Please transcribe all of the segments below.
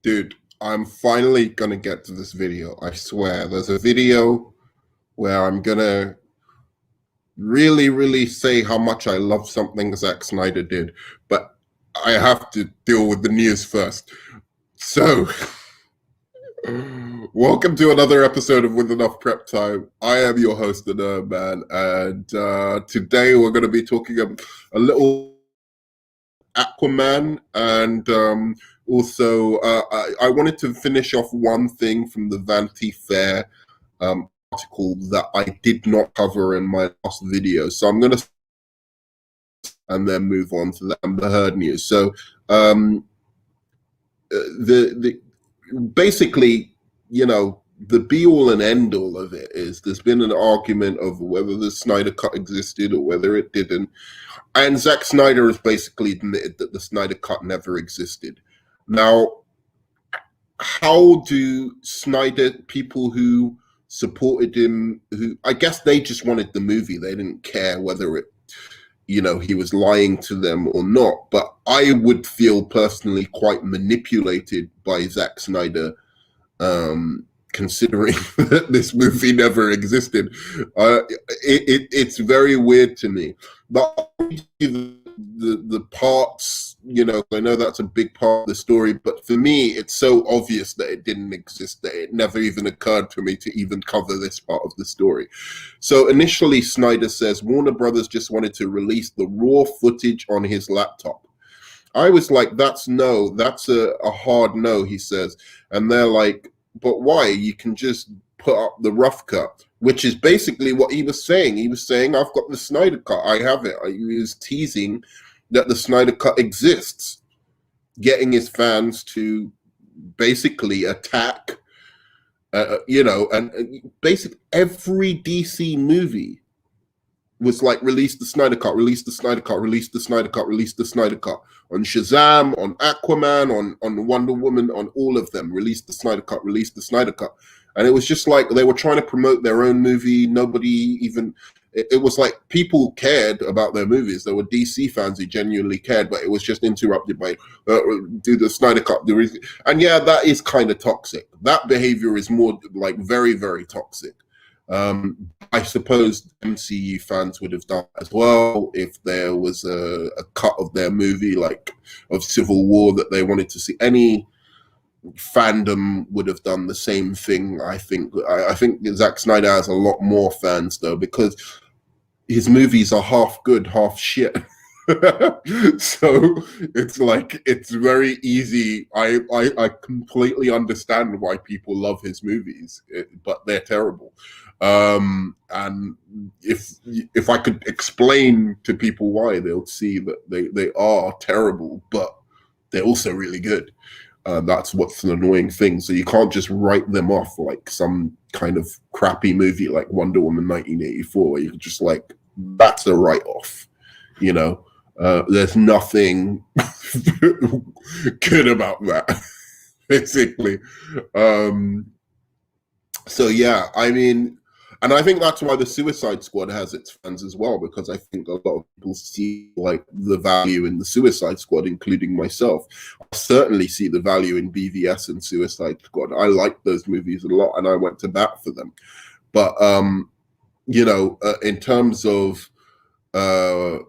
Dude, I'm finally gonna get to this video. I swear. There's a video where I'm gonna really, really say how much I love something Zack Snyder did, but I have to deal with the news first. So, welcome to another episode of With Enough Prep Time. I am your host, the Nerd Man, and today we're going to be talking a little Aquaman, and also I wanted to finish off one thing from the Vanity Fair article that I did not cover in my last video. So I'm going to and then move on to the Amber Heard news. So the basically, the be all and end all of it is there's been an argument of whether the Snyder Cut existed or whether it didn't. And Zack Snyder has basically admitted that the Snyder Cut never existed. Now, how do Snyder people who supported him, who I guess they just wanted the movie, they didn't care whether it, he was lying to them or not. But I would feel personally quite manipulated by Zack Snyder, considering that this movie never existed. It's very weird to me. But the parts, I know that's a big part of the story, but for me, it's so obvious that it didn't exist that it never even occurred to me to even cover this part of the story. So initially, Snyder says Warner Brothers just wanted to release the raw footage on his laptop. I was like, that's a hard no, he says. And they're like, but why? You can just put up the rough cut, which is basically what he was saying. He was saying, I've got the Snyder Cut. I have it. He was teasing that the Snyder Cut exists, getting his fans to basically attack, and basically every DC movie was like, release the Snyder Cut, release the Snyder Cut, release the Snyder Cut, release the Snyder Cut. On Shazam, on Aquaman, on Wonder Woman, on all of them, release the Snyder Cut, release the Snyder Cut. And it was just like they were trying to promote their own movie. Nobody even, it was like people cared about their movies. There were DC fans who genuinely cared, but it was just interrupted by, do the Snyder Cut. And yeah, that is kind of toxic. That behavior is more like very, very toxic. I suppose MCU fans would have done as well if there was a cut of their movie, like of Civil War, that they wanted to see. Any fandom would have done the same thing. I think Zack Snyder has a lot more fans though, because his movies are half good, half shit. So it's like, it's very easy. I completely understand why people love his movies, but they're terrible. And if I could explain to people why, they'll see that they are terrible, but they're also really good. That's what's an annoying thing. So you can't just write them off like some kind of crappy movie like Wonder Woman 1984, where you're just like, that's a write-off, there's nothing good about that, basically. So yeah, I mean, and I think that's why the Suicide Squad has its fans as well, because I think a lot of people see like the value in the Suicide Squad, including myself. I certainly see the value in BVS and Suicide Squad. I like those movies a lot, and I went to bat for them. But in terms of the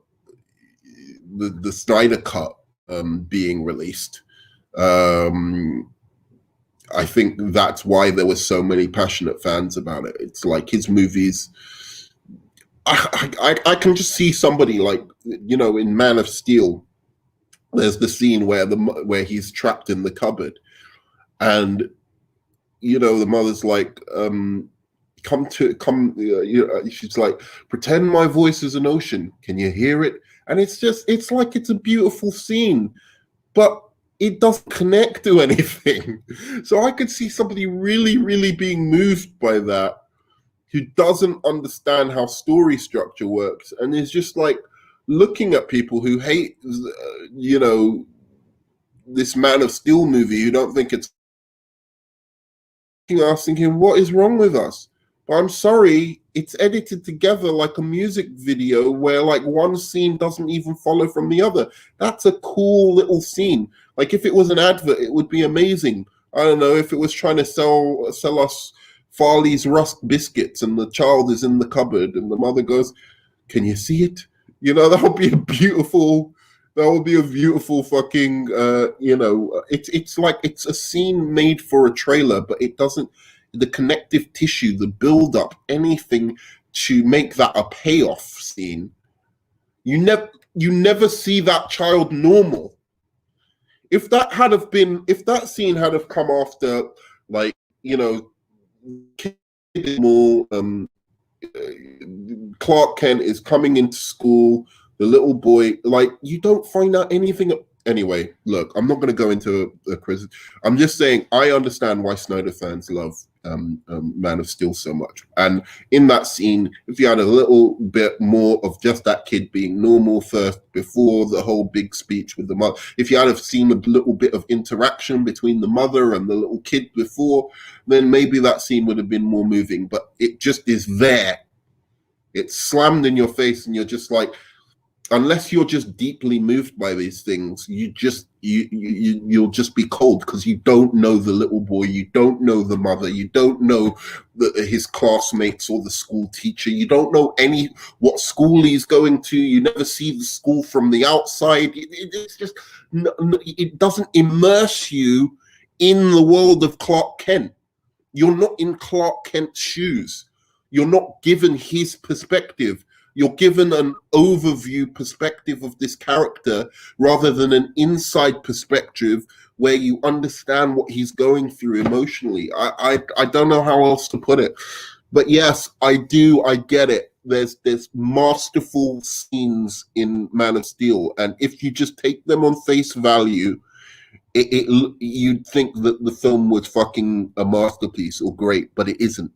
Snyder Cut being released, I think that's why there were so many passionate fans about it. It's like his movies. I can just see somebody like, in Man of Steel, there's the scene where he's trapped in the cupboard, and the mother's like, she's like, pretend my voice is an ocean. Can you hear it? And it's like, it's a beautiful scene, but it doesn't connect to anything. So I could see somebody really, really being moved by that, who doesn't understand how story structure works, and is just like looking at people who hate, this Man of Steel movie, who don't think it's us, thinking, what is wrong with us? But I'm sorry, it's edited together like a music video where like one scene doesn't even follow from the other. That's a cool little scene. Like if it was an advert, it would be amazing. I don't know if it was trying to sell us Farley's Rusk biscuits and the child is in the cupboard and the mother goes, "Can you see it?" You know, that would be a beautiful. That would be a beautiful fucking. It's like it's a scene made for a trailer, but it doesn't. The connective tissue, the build up, anything to make that a payoff scene. You never see that child normal. If that scene had have come after, like, you know, more Clark Kent is coming into school, the little boy, like, you don't find out anything. Anyway, look, I'm not going to go into a quiz. I'm just saying I understand why Snyder fans love Man of Steel so much. And in that scene, if you had a little bit more of just that kid being normal first before the whole big speech with the mother, if you had seen a little bit of interaction between the mother and the little kid before, then maybe that scene would have been more moving. But it just is there. It's slammed in your face, and you're just like, unless you're just deeply moved by these things, you'll just be cold because you don't know the little boy, you don't know the mother, you don't know his classmates or the school teacher, you don't know what school he's going to, you never see the school from the outside. It's just, it doesn't immerse you in the world of Clark Kent. You're not in Clark Kent's shoes. You're not given his perspective. You're given an overview perspective of this character rather than an inside perspective where you understand what he's going through emotionally. I don't know how else to put it. But yes, I do. I get it. There's masterful scenes in Man of Steel, and if you just take them on face value, you'd think that the film was fucking a masterpiece or great, but it isn't.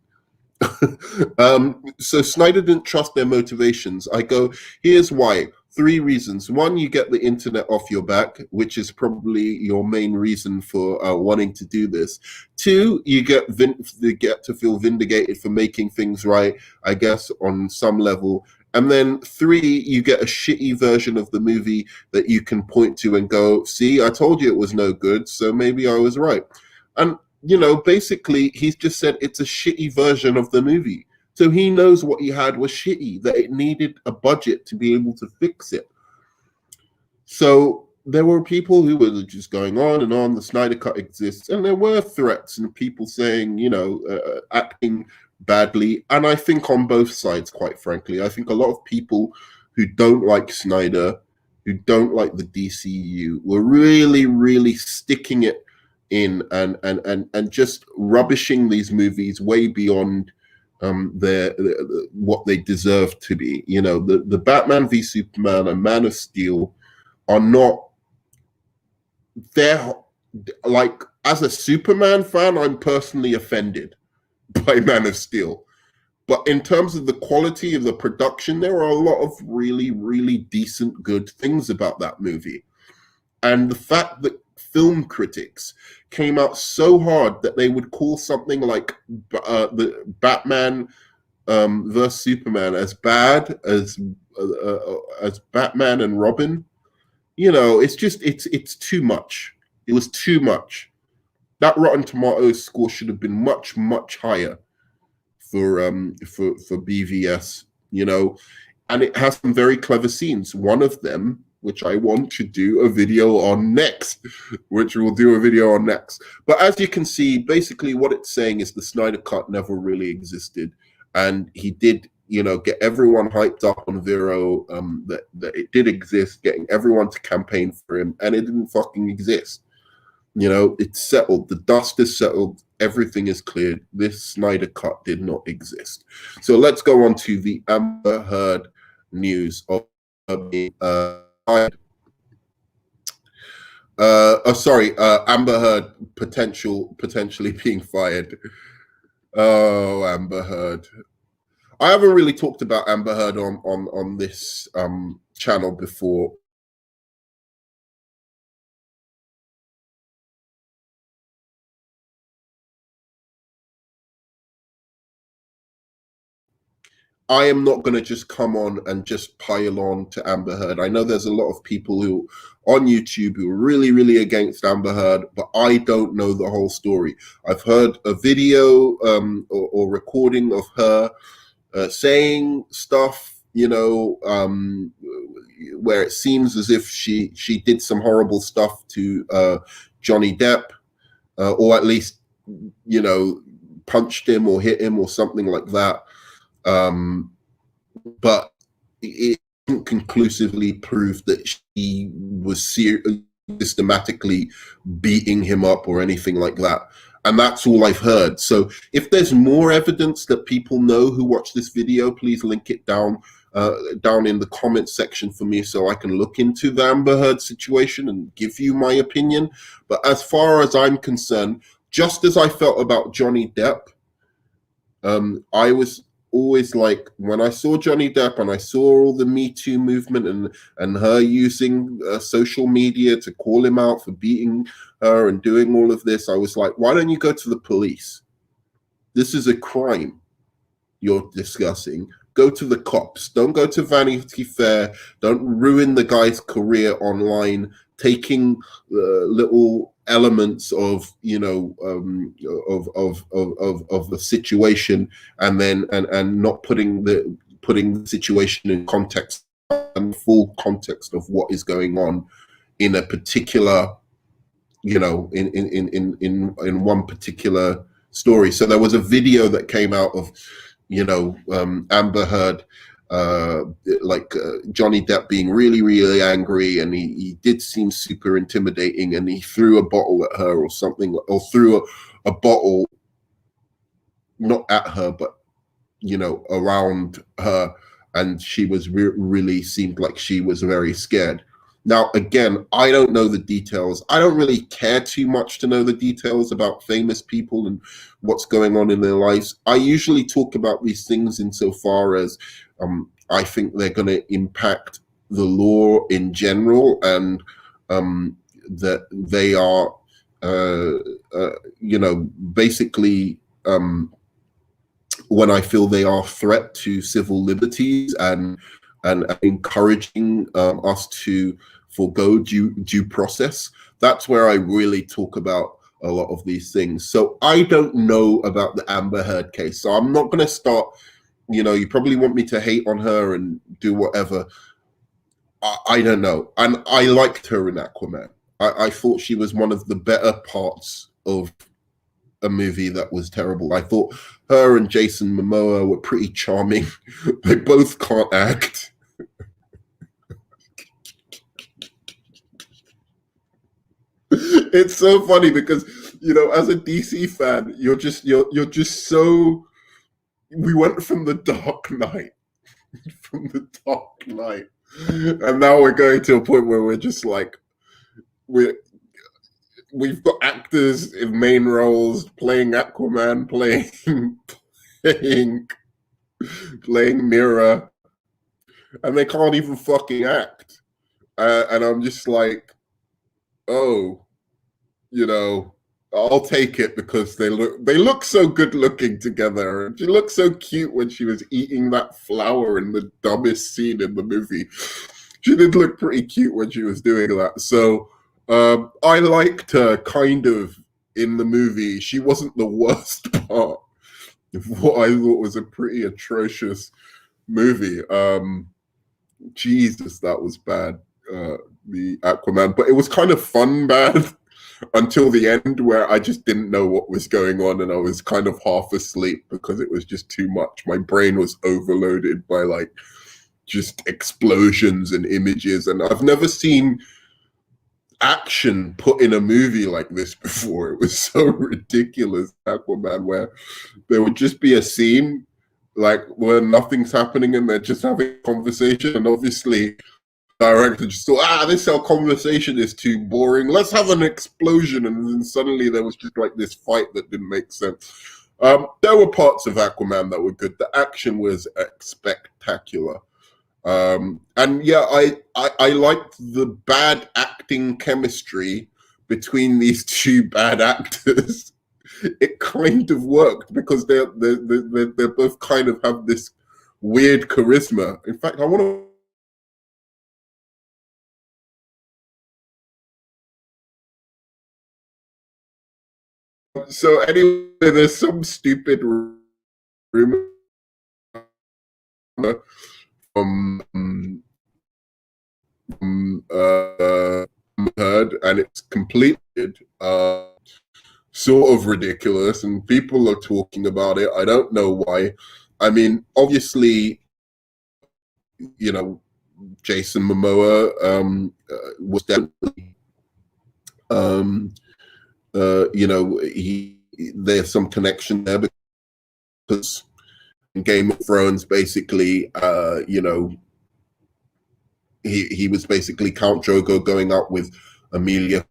So Snyder didn't trust their motivations. I go, here's why. 3 reasons. 1, you get the internet off your back, which is probably your main reason for wanting to do this. 2, you get to feel vindicated for making things right, I guess, on some level. And then 3, you get a shitty version of the movie that you can point to and go, see, I told you it was no good, so maybe I was right. And basically, he's just said it's a shitty version of the movie. So he knows what he had was shitty, that it needed a budget to be able to fix it. So there were people who were just going on and on, the Snyder Cut exists, and there were threats and people saying, acting badly. And I think on both sides, quite frankly, I think a lot of people who don't like Snyder, who don't like the DCU, were really, really sticking it in and just rubbishing these movies way beyond their what they deserve to be. The Batman v Superman and Man of Steel are not, they're like, as a Superman fan, I'm personally offended by Man of Steel. But in terms of the quality of the production, there are a lot of really, really decent, good things about that movie. And the fact that film critics came out so hard that they would call something like the Batman versus Superman as bad as Batman and Robin, it's too much. It was too much. That Rotten Tomatoes score should have been much, much higher for BVS, and it has some very clever scenes. One of them, which I want to do a video on next, which we'll do a video on next. But as you can see, basically what it's saying is the Snyder Cut never really existed, and he did, get everyone hyped up on Vero, that it did exist, getting everyone to campaign for him, and it didn't fucking exist. It's settled. The dust is settled. Everything is cleared. This Snyder Cut did not exist. So let's go on to the Amber Heard news of Amber Heard potentially being fired. Oh, Amber Heard. I haven't really talked about Amber Heard on this channel before. I am not going to just come on and just pile on to Amber Heard. I know there's a lot of people who on YouTube who are really, really against Amber Heard, but I don't know the whole story. I've heard a video or recording of her saying stuff, where it seems as if she did some horrible stuff to Johnny Depp, or at least, punched him or hit him or something like that. But it didn't conclusively prove that she was systematically beating him up or anything like that. And that's all I've heard. So if there's more evidence that people know who watch this video, please link it down in the comments section for me so I can look into the Amber Heard situation and give you my opinion. But as far as I'm concerned, just as I felt about Johnny Depp, I was always like, when I saw Johnny Depp and I saw all the Me Too movement and her using social media to call him out for beating her and doing all of this, I was like, why don't you go to the police? This is a crime you're discussing. Go to the cops. Don't go to Vanity Fair. Don't ruin the guy's career online, taking little elements of of the situation and then and not putting the situation in context and full context of what is going on in a particular, in one particular story. So there was a video that came out of Amber Heard, Johnny Depp being really, really angry, and he did seem super intimidating, and he threw a bottle at her or something, or threw a bottle not at her, but around her, and she was really seemed like she was very scared. Now, again, I don't know the details. I don't really care too much to know the details about famous people and what's going on in their lives. I usually talk about these things insofar as I think they're going to impact the law in general, and that they are, basically, when I feel they are a threat to civil liberties and encouraging us to forego due process. That's where I really talk about a lot of these things. So I don't know about the Amber Heard case. So I'm not going to start, you probably want me to hate on her and do whatever. I don't know. And I liked her in Aquaman. I thought she was one of the better parts of a movie that was terrible. I thought her and Jason Momoa were pretty charming. They both can't act. It's so funny because as a DC fan, you're just so. We went from the Dark Knight, and now we're going to a point where we're just like we've got actors in main roles playing Aquaman, playing Mira, and they can't even fucking act. And I'm just like, oh, I'll take it because they look so good looking together. And she looked so cute when she was eating that flower in the dumbest scene in the movie. She did look pretty cute when she was doing that. So I liked her kind of in the movie. She wasn't the worst part of what I thought was a pretty atrocious movie. Jesus, that was bad. The Aquaman, but it was kind of fun bad until the end, where I just didn't know what was going on and I was kind of half asleep because it was just too much. My brain was overloaded by just explosions and images, and I've never seen action put in a movie like this before. It was so ridiculous, Aquaman, where there would just be a scene where nothing's happening and they're just having a conversation, and obviously director just thought, this whole conversation is too boring. Let's have an explosion, and then suddenly there was just this fight that didn't make sense. There were parts of Aquaman that were good. The action was spectacular, and yeah, I liked the bad acting chemistry between these two bad actors. It kind of worked because they both kind of have this weird charisma. In fact, I want to. So anyway, there's some stupid rumor from heard, and it's completed. Sort of ridiculous, and people are talking about it. I don't know why. I mean, obviously, you know, Jason Momoa was definitely, there's some connection there because in Game of Thrones, basically, he was basically Count Drogo going out with Emilia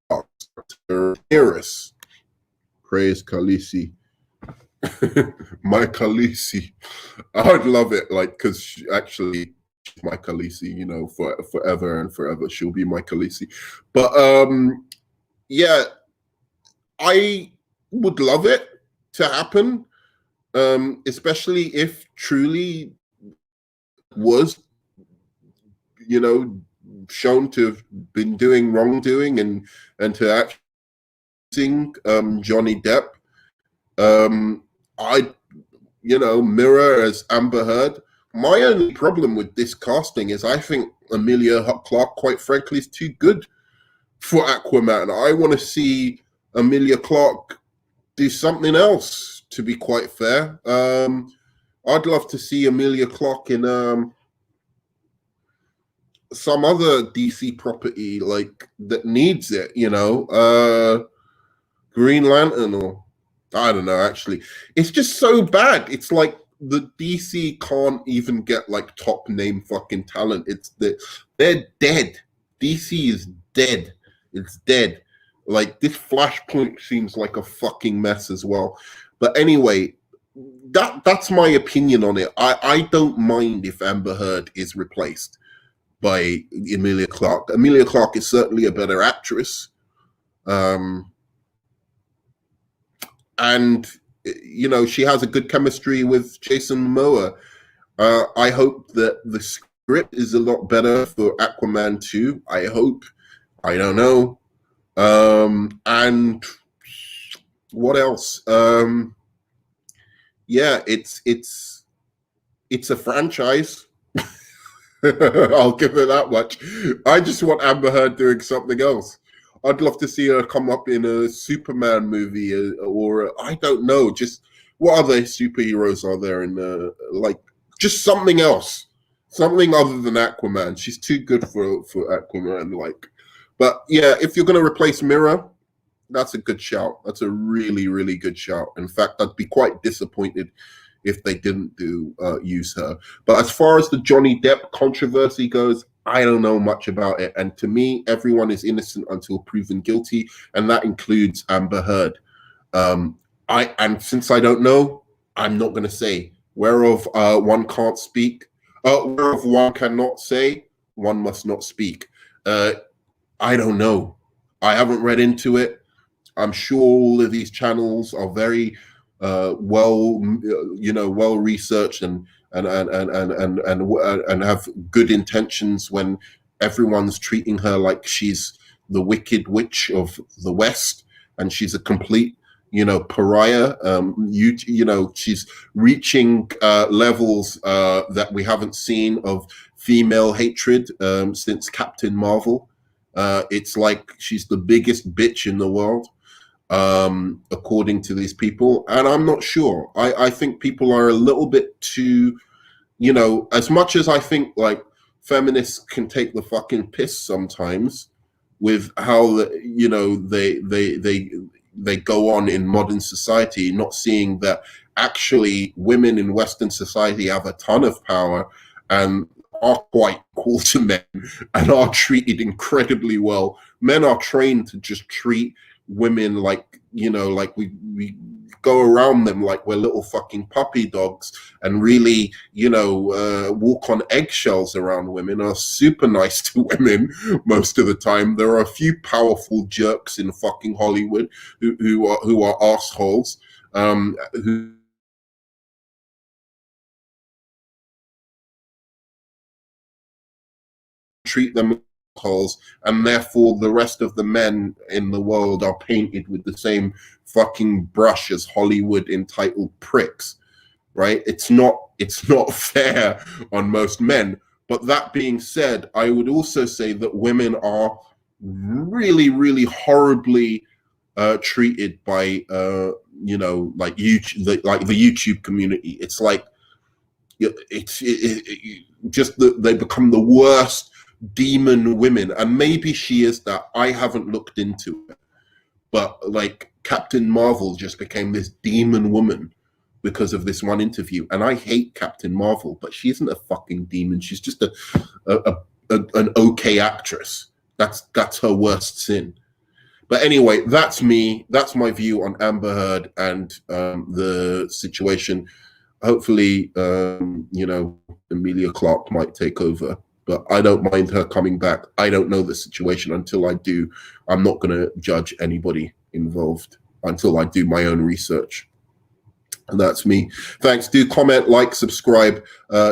Clarke, Praise Khaleesi. My Khaleesi. I'd love it, like, because actually, my Khaleesi, for forever and forever, she'll be my Khaleesi. But yeah, I would love it to happen, especially if truly was, shown to have been doing wrongdoing and to actually Johnny Depp. I Mirror as Amber Heard. My only problem with this casting is I think Emilia Clarke, quite frankly, is too good for Aquaman. I want to see Emilia Clarke do something else, to be quite fair. I'd love to see Emilia Clarke in some other DC property like that needs it, Green Lantern, or I don't know, actually. It's just so bad. It's like the DC can't even get like top name fucking talent. They're dead. DC is dead. It's dead. Like this Flashpoint seems like a fucking mess as well. But anyway, that's my opinion on it. I don't mind if Amber Heard is replaced by Emilia Clarke. Emilia Clarke is certainly a better actress. And she has a good chemistry with Jason Momoa. I hope that the script is a lot better for Aquaman 2. I hope. I don't know. And what else? Yeah, it's a franchise. I'll give it that much. I just want Amber Heard doing something else. I'd love to see her come up in a Superman movie, or I don't know, just what other superheroes are there in like just something else, something other than Aquaman. She's too good for Aquaman, like. But yeah, if you're gonna replace Mira, that's a good shout. That's a really, really good shout. In fact, I'd be quite disappointed if they didn't use her. But as far as the Johnny Depp controversy goes, I don't know much about it. And to me, everyone is innocent until proven guilty, and that includes Amber Heard. And since I don't know, I'm not going to say. Whereof one can't speak, whereof one cannot say, one must not speak. I don't know. I haven't read into it. I'm sure all of these channels are very well researched and have good intentions when everyone's treating her like she's the wicked witch of the West and she's a complete pariah. She's reaching levels that we haven't seen of female hatred since Captain Marvel. It's like she's the biggest bitch in the world, according to these people. And I'm not sure. I think people are a little bit too, as much as I think like feminists can take the fucking piss sometimes with how they go on in modern society, not seeing that actually women in Western society have a ton of power and are quite equal to men and are treated incredibly well. Men are trained to just treat women like we go around them like we're little fucking puppy dogs and really walk on eggshells around women, are super nice to women most of the time. There are a few powerful jerks in fucking Hollywood who are assholes, who treat them like assholes, and therefore the rest of the men in the world are painted with the same fucking brush as Hollywood entitled pricks, right? It's not fair on most men. But that being said, I would also say that women are really, really horribly treated by like YouTube, like the YouTube community. It's like just that they become the worst demon women, and maybe she is that. I haven't looked into it, but like Captain Marvel just became this demon woman because of this one interview, and I hate Captain Marvel, but she isn't a fucking demon. She's just an okay actress. That's her worst sin. But anyway, that's me. That's my view on Amber Heard and the situation. Hopefully, Emilia Clarke might take over, but I don't mind her coming back. I don't know the situation. Until I do, I'm not going to judge anybody involved until I do my own research. And that's me. Thanks. Do comment, like, subscribe.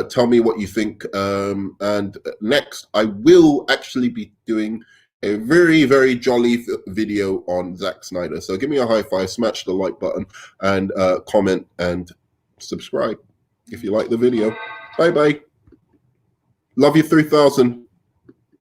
Tell me what you think. And next, I will actually be doing a very, very jolly video on Zack Snyder. So give me a high five, smash the like button, and comment and subscribe if you like the video. Bye-bye. Love you 3000.